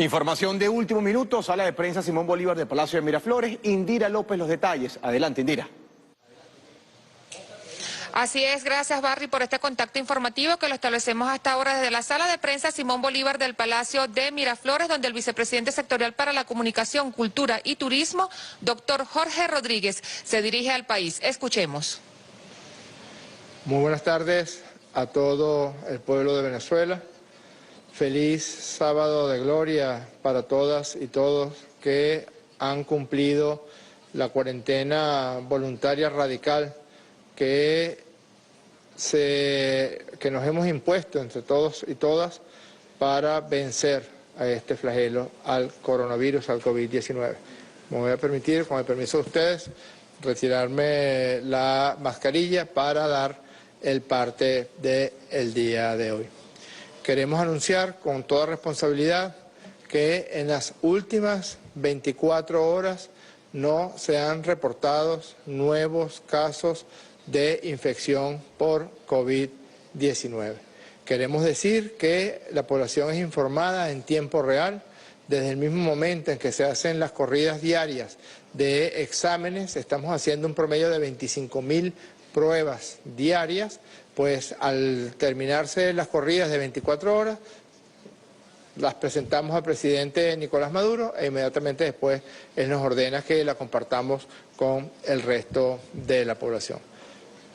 Información de último minuto, sala de prensa Simón Bolívar de Palacio de Miraflores. Indira López, los detalles. Adelante, Indira. Así es, gracias Barry por este contacto informativo que lo establecemos hasta ahora desde la sala de prensa Simón Bolívar del Palacio de Miraflores, donde el vicepresidente sectorial para la comunicación, cultura y turismo, doctor Jorge Rodríguez, se dirige al país. Escuchemos. Muy buenas tardes a todo el pueblo de Venezuela. Feliz sábado de gloria para todas y todos que han cumplido la cuarentena voluntaria radical que nos hemos impuesto entre todos y todas para vencer a este flagelo, al coronavirus, al COVID-19. Me voy a permitir, con el permiso de ustedes, retirarme la mascarilla para dar el parte del día de hoy. Queremos anunciar con toda responsabilidad que en las últimas 24 horas no se han reportado nuevos casos de infección por COVID-19. Queremos decir que la población es informada en tiempo real. Desde el mismo momento en que se hacen las corridas diarias de exámenes, estamos haciendo un promedio de 25.000 pruebas diarias, pues al terminarse las corridas de 24 horas, las presentamos al presidente Nicolás Maduro e inmediatamente después él nos ordena que la compartamos con el resto de la población.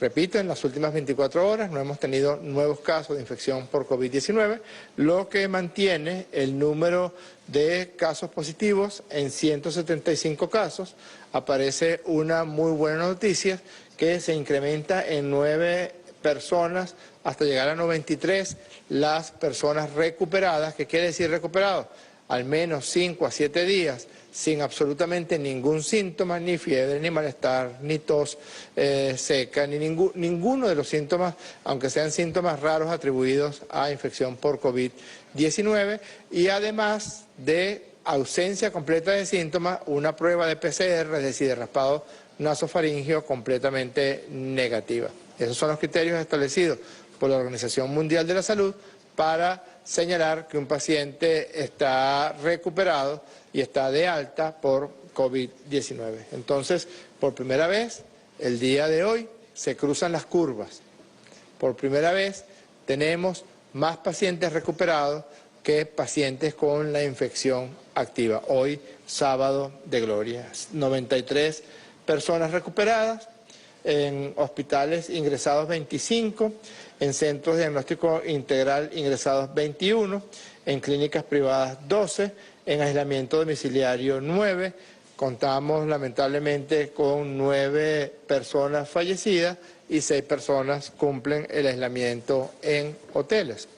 Repito, en las últimas 24 horas no hemos tenido nuevos casos de infección por COVID-19, lo que mantiene el número de casos positivos en 175 casos. Aparece una muy buena noticia que se incrementa en 9 personas hasta llegar a 93 las personas recuperadas. ¿Qué quiere decir recuperados? Al menos 5 a 7 días sin absolutamente ningún síntoma, ni fiebre, ni malestar, ni tos seca, ni ninguno de los síntomas, aunque sean síntomas raros atribuidos a infección por COVID-19, y además de ausencia completa de síntomas, una prueba de PCR, es decir, de raspado nasofaríngeo completamente negativa. Esos son los criterios establecidos por la Organización Mundial de la Salud para señalar que un paciente está recuperado y está de alta por COVID-19. Entonces, por primera vez, el día de hoy, se cruzan las curvas. Por primera vez, tenemos más pacientes recuperados que pacientes con la infección activa. Hoy, sábado de gloria. 93 personas recuperadas, en hospitales ingresados 25, en centros de diagnóstico integral ingresados 21, en clínicas privadas 12, en aislamiento domiciliario 9, contamos lamentablemente con 9 personas fallecidas y 6 personas cumplen el aislamiento en hoteles.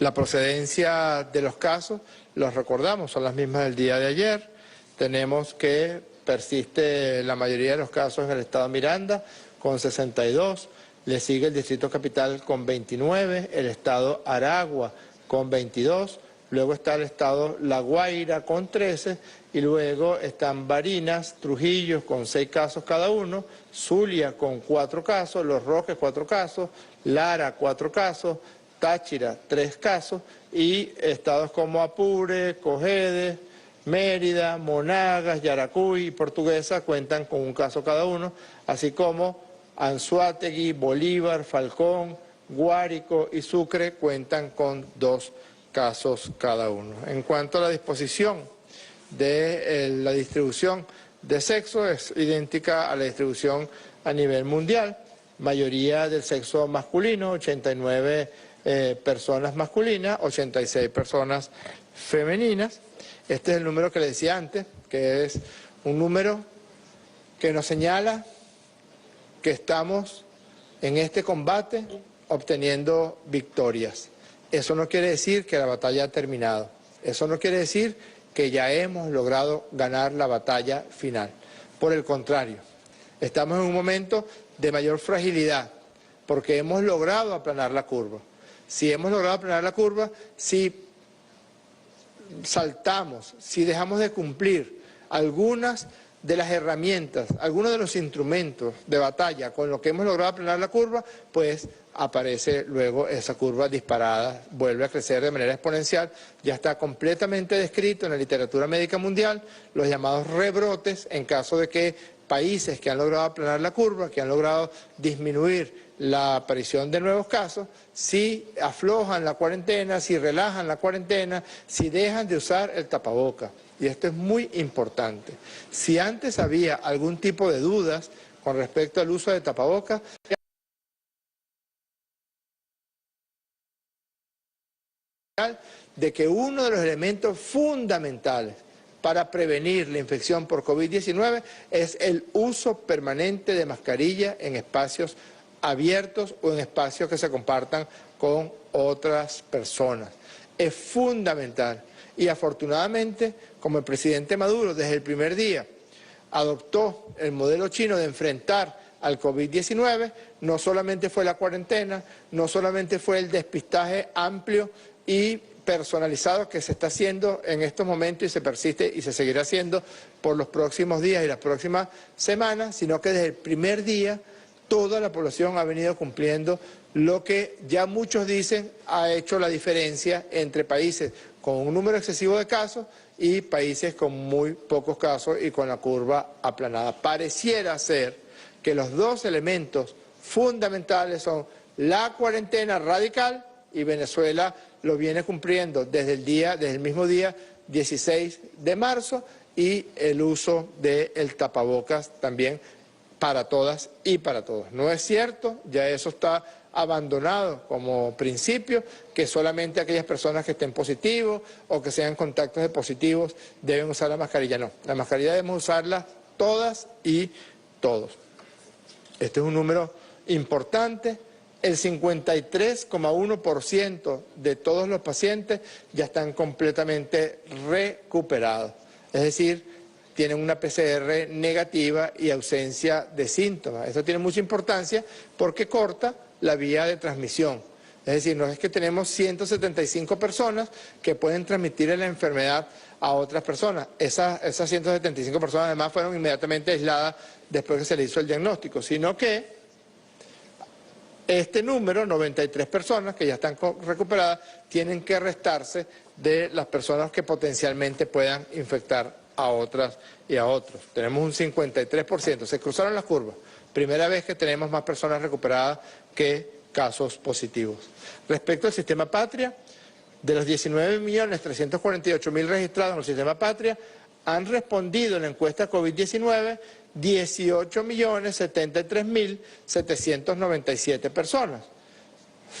La procedencia de los casos, los recordamos, son las mismas del día de ayer. Tenemos que persiste la mayoría de los casos en el estado Miranda con 62, le sigue el Distrito Capital con 29, el estado Aragua con 22, luego está el estado La Guaira con 13 y luego están Barinas, Trujillo con 6 casos cada uno, Zulia con 4 casos, Los Roques 4 casos, Lara 4 casos, Táchira 3 casos y estados como Apure, Cojedes, Mérida, Monagas, Yaracuy y Portuguesa cuentan con 1 caso cada uno, así como Anzoátegui, Bolívar, Falcón, Guárico y Sucre cuentan con 2 casos cada uno. En cuanto a la disposición de la distribución de sexo, es idéntica a la distribución a nivel mundial, mayoría del sexo masculino, 89 personas masculinas, 86 personas femeninas. Este es el número que les decía antes, que es un número que nos señala que estamos en este combate obteniendo victorias. Eso no quiere decir que la batalla ha terminado. Eso no quiere decir que ya hemos logrado ganar la batalla final. Por el contrario, estamos en un momento de mayor fragilidad porque hemos logrado aplanar la curva. Si hemos logrado aplanar la curva, si saltamos, si dejamos de cumplir algunas de las herramientas, algunos de los instrumentos de batalla con los que hemos logrado aplanar la curva, pues aparece luego esa curva disparada, vuelve a crecer de manera exponencial. Ya está completamente descrito en la literatura médica mundial los llamados rebrotes en caso de que países que han logrado aplanar la curva, que han logrado disminuir la aparición de nuevos casos, si aflojan la cuarentena, si relajan la cuarentena, si dejan de usar el tapaboca. Y esto es muy importante. Si antes había algún tipo de dudas con respecto al uso de tapabocas, de que uno de los elementos fundamentales para prevenir la infección por COVID-19 es el uso permanente de mascarilla en espacios abiertos o en espacios que se compartan con otras personas. Es fundamental. Y afortunadamente, como el presidente Maduro desde el primer día adoptó el modelo chino de enfrentar al COVID-19, no solamente fue la cuarentena, no solamente fue el despistaje amplio y personalizado que se está haciendo en estos momentos y se persiste y se seguirá haciendo por los próximos días y las próximas semanas, sino que desde el primer día toda la población ha venido cumpliendo lo que ya muchos dicen ha hecho la diferencia entre países con un número excesivo de casos y países con muy pocos casos y con la curva aplanada. Pareciera ser que los dos elementos fundamentales son la cuarentena radical, y Venezuela lo viene cumpliendo desde el mismo día 16 de marzo, y el uso del tapabocas también para todas y para todos. No es cierto, ya eso está abandonado como principio, que solamente aquellas personas que estén positivos o que sean contactos de positivos deben usar la mascarilla. No, la mascarilla debemos usarla todas y todos. Este es un número importante. El 53,1% de todos los pacientes ya están completamente recuperados. Es decir, tienen una PCR negativa y ausencia de síntomas. Esto tiene mucha importancia porque corta la vía de transmisión. Es decir, no es que tenemos 175 personas que pueden transmitir la enfermedad a otras personas. Esas 175 personas además fueron inmediatamente aisladas después que se le hizo el diagnóstico, sino que este número, 93 personas que ya están recuperadas, tienen que restarse de las personas que potencialmente puedan infectar a otras y a otros. Tenemos un 53%, se cruzaron las curvas. Primera vez que tenemos más personas recuperadas que casos positivos. Respecto al sistema Patria, de los 19.348.000 registrados en el sistema Patria, han respondido en la encuesta COVID-19 18.073.797 personas.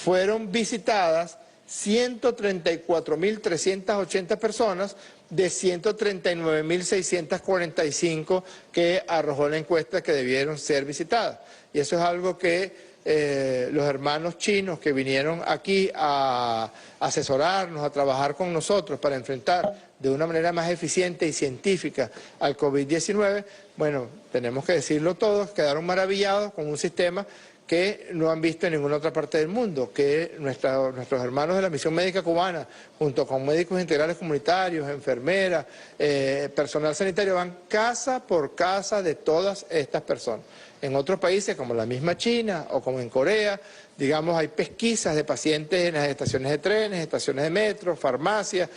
Fueron visitadas 134.380 personas de 139.645 que arrojó la encuesta que debieron ser visitadas. Y eso es algo que los hermanos chinos que vinieron aquí a asesorarnos, a trabajar con nosotros para enfrentar de una manera más eficiente y científica al COVID-19, bueno, tenemos que decirlo todos, quedaron maravillados con un sistema que no han visto en ninguna otra parte del mundo, que nuestros hermanos de la Misión Médica Cubana, junto con médicos integrales comunitarios, enfermeras, personal sanitario, van casa por casa de todas estas personas. En otros países, como la misma China o como en Corea, digamos, hay pesquisas de pacientes en las estaciones de trenes, estaciones de metro, farmacias,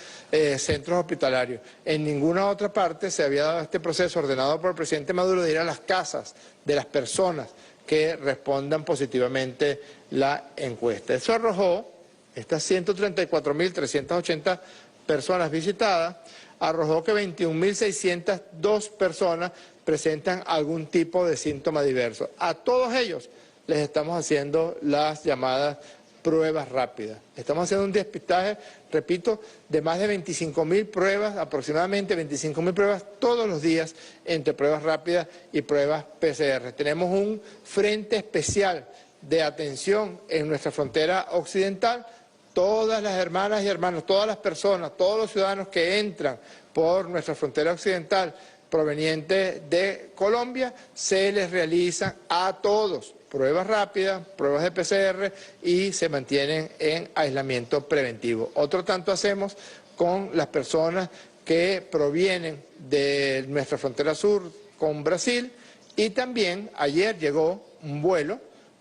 centros hospitalarios. En ninguna otra parte se había dado este proceso ordenado por el presidente Maduro de ir a las casas de las personas que respondan positivamente la encuesta. Eso arrojó, estas 134.380 personas visitadas, arrojó que 21.602 personas presentan algún tipo de síntoma diverso. A todos ellos les estamos haciendo las llamadas pruebas rápidas. Estamos haciendo un despistaje, repito, de más de 25.000 pruebas, aproximadamente 25.000 pruebas todos los días entre pruebas rápidas y pruebas PCR. Tenemos un frente especial de atención en nuestra frontera occidental. Todas las hermanas y hermanos, todas las personas, todos los ciudadanos que entran por nuestra frontera occidental provenientes de Colombia, se les realizan a todos pruebas rápidas, pruebas de PCR y se mantienen en aislamiento preventivo. Otro tanto hacemos con las personas que provienen de nuestra frontera sur con Brasil, y también ayer llegó un vuelo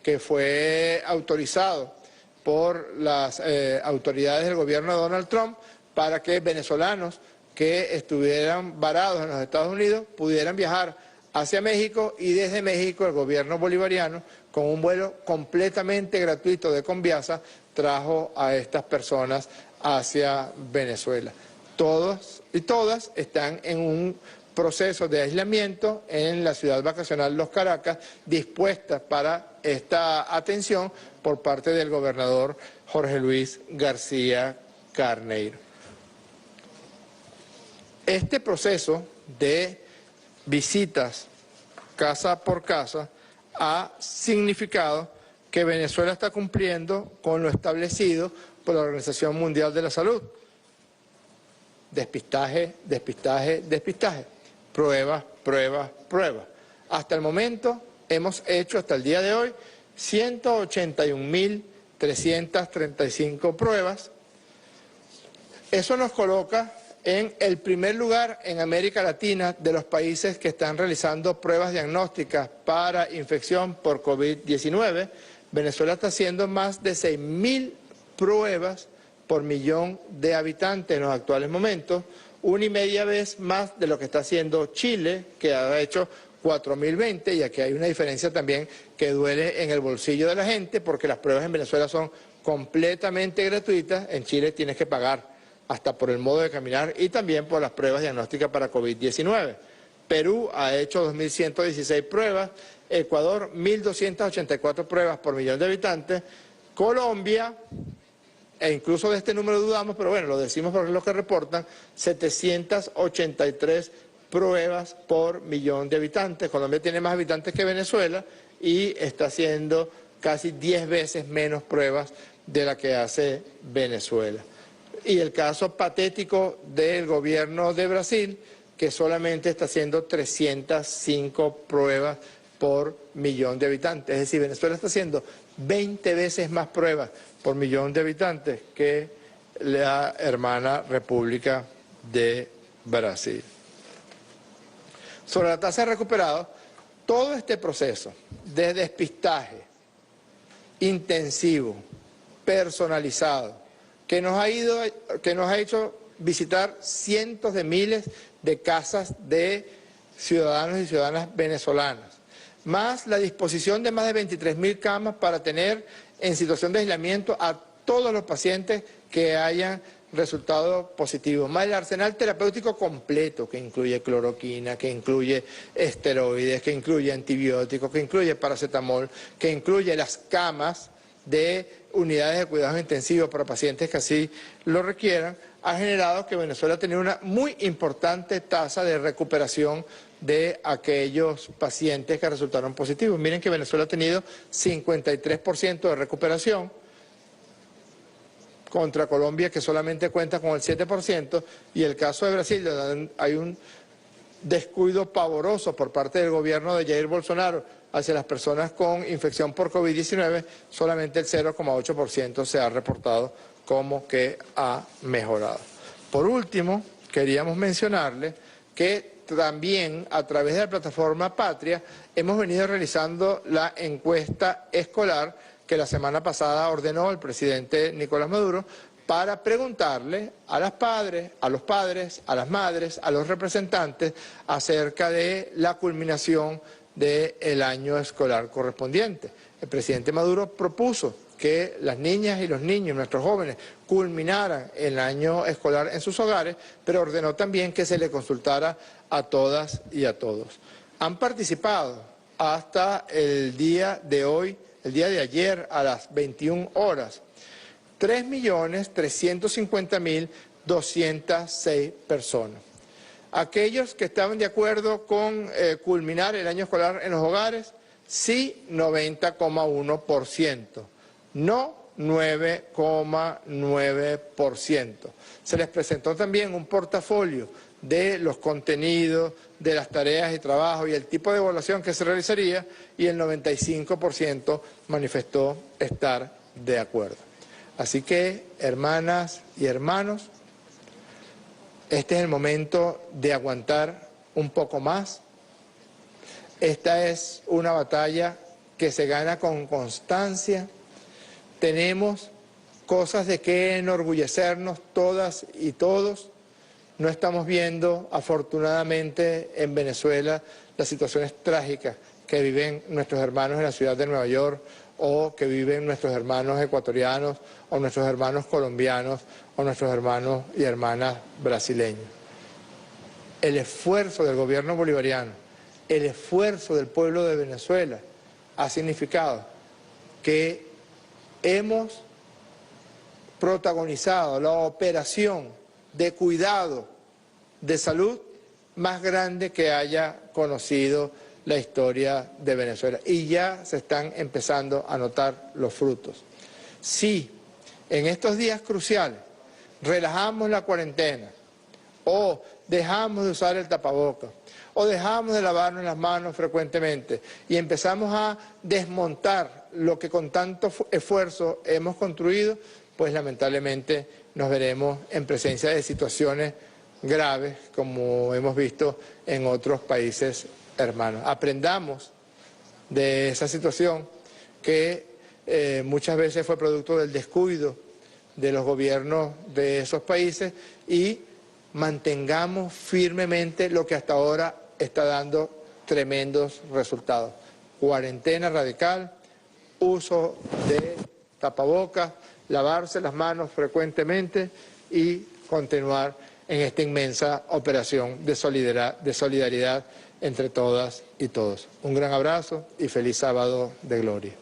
que fue autorizado por las autoridades del gobierno de Donald Trump para que venezolanos que estuvieran varados en los Estados Unidos pudieran viajar hacia México, y desde México el gobierno bolivariano, con un vuelo completamente gratuito de Conviasa, trajo a estas personas hacia Venezuela. Todos y todas están en un proceso de aislamiento en la ciudad vacacional Los Caracas, dispuestas para esta atención por parte del gobernador Jorge Luis García Carneiro. Este proceso de visitas casa por casa ha significado que Venezuela está cumpliendo con lo establecido por la Organización Mundial de la Salud. Despistaje, despistaje, despistaje. Pruebas, pruebas, pruebas. Hasta el momento hemos hecho, hasta el día de hoy, 181.335 pruebas. Eso nos coloca en el primer lugar en América Latina de los países que están realizando pruebas diagnósticas para infección por COVID-19. Venezuela está haciendo más de 6.000 pruebas por millón de habitantes en los actuales momentos, 1,5 vez más de lo que está haciendo Chile, que ha hecho 4.020, y aquí hay una diferencia también que duele en el bolsillo de la gente, porque las pruebas en Venezuela son completamente gratuitas, en Chile tienes que pagar hasta por el modo de caminar y también por las pruebas diagnósticas para COVID-19. Perú ha hecho 2.116 pruebas, Ecuador 1.284 pruebas por millón de habitantes, Colombia, e incluso de este número dudamos, pero bueno, lo decimos porque es lo que reportan, 783 pruebas por millón de habitantes. Colombia tiene más habitantes que Venezuela y está haciendo casi 10 veces menos pruebas de la que hace Venezuela. Y el caso patético del gobierno de Brasil, que solamente está haciendo 305 pruebas por millón de habitantes. Es decir, Venezuela está haciendo 20 veces más pruebas por millón de habitantes que la hermana República de Brasil. Sobre la tasa de recuperados, todo este proceso de despistaje intensivo, personalizado, que nos ha hecho visitar cientos de miles de casas de ciudadanos y ciudadanas venezolanas, más la disposición de más de 23.000 camas para tener en situación de aislamiento a todos los pacientes que hayan resultado positivos, más el arsenal terapéutico completo, que incluye cloroquina, que incluye esteroides, que incluye antibióticos, que incluye paracetamol, que incluye las camas de unidades de cuidados intensivos para pacientes que así lo requieran, ha generado que Venezuela tenga una muy importante tasa de recuperación de aquellos pacientes que resultaron positivos. Miren que Venezuela ha tenido 53% de recuperación, contra Colombia, que solamente cuenta con el 7%, y el caso de Brasil, donde hay un descuido pavoroso por parte del gobierno de Jair Bolsonaro hacia las personas con infección por COVID-19, solamente el 0,8% se ha reportado como que ha mejorado. Por último, queríamos mencionarle que también a través de la plataforma Patria hemos venido realizando la encuesta escolar que la semana pasada ordenó el presidente Nicolás Maduro para preguntarle a los padres, a las madres, a los representantes acerca de la culminación del año escolar correspondiente. El presidente Maduro propuso que las niñas y los niños, nuestros jóvenes, culminaran el año escolar en sus hogares, pero ordenó también que se le consultara a todas y a todos. Han participado hasta el día de hoy, el día de ayer a las 21 horas, 3.350.206 personas. Aquellos que estaban de acuerdo con culminar el año escolar en los hogares, sí, 90,1%, no 9,9%. Se les presentó también un portafolio de los contenidos, de las tareas y trabajo y el tipo de evaluación que se realizaría, y el 95% manifestó estar de acuerdo. Así que, hermanas y hermanos, este es el momento de aguantar un poco más. Esta es una batalla que se gana con constancia. Tenemos cosas de que enorgullecernos todas y todos. No estamos viendo, afortunadamente, en Venezuela las situaciones trágicas que viven nuestros hermanos en la ciudad de Nueva York, o que viven nuestros hermanos ecuatorianos, o nuestros hermanos colombianos, o nuestros hermanos y hermanas brasileños. El esfuerzo del gobierno bolivariano, el esfuerzo del pueblo de Venezuela ha significado que hemos protagonizado la operación de cuidado de salud más grande que haya conocido la historia de Venezuela. Y ya se están empezando a notar los frutos. Si en estos días cruciales relajamos la cuarentena, o dejamos de usar el tapabocas, o dejamos de lavarnos las manos frecuentemente y empezamos a desmontar lo que con tanto esfuerzo hemos construido, pues lamentablemente nos veremos en presencia de situaciones graves como hemos visto en otros países hermanos. Aprendamos de esa situación que muchas veces fue producto del descuido de los gobiernos de esos países, y mantengamos firmemente lo que hasta ahora está dando tremendos resultados. Cuarentena radical, uso de tapabocas, lavarse las manos frecuentemente y continuar en esta inmensa operación de solidaridad entre todas y todos. Un gran abrazo y feliz sábado de gloria.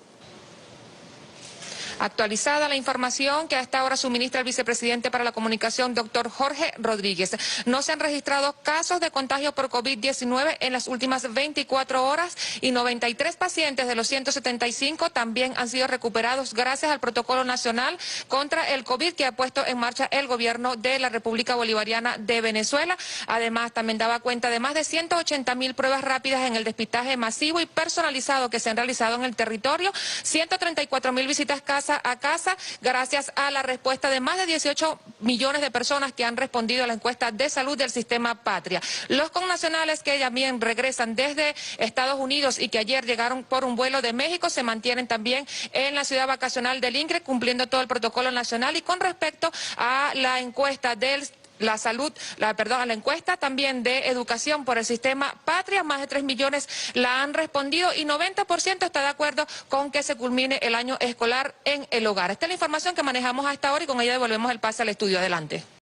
Actualizada la información que a esta hora suministra el vicepresidente para la comunicación, doctor Jorge Rodríguez. No se han registrado casos de contagio por COVID-19 en las últimas 24 horas y 93 pacientes de los 175 también han sido recuperados gracias al protocolo nacional contra el COVID que ha puesto en marcha el gobierno de la República Bolivariana de Venezuela. Además, también daba cuenta de más de 180.000 pruebas rápidas en el despistaje masivo y personalizado que se han realizado en el territorio, 134.000 visitas casa a casa, gracias a la respuesta de más de 18 millones de personas que han respondido a la encuesta de salud del sistema Patria. Los connacionales que también regresan desde Estados Unidos y que ayer llegaron por un vuelo de México se mantienen también en la ciudad vacacional del INCRE cumpliendo todo el protocolo nacional. Y con respecto a la encuesta a la encuesta también de educación por el sistema Patria, más de 3 millones la han respondido y 90% está de acuerdo con que se culmine el año escolar en el hogar. Esta es la información que manejamos a esta hora y con ella devolvemos el pase al estudio. Adelante.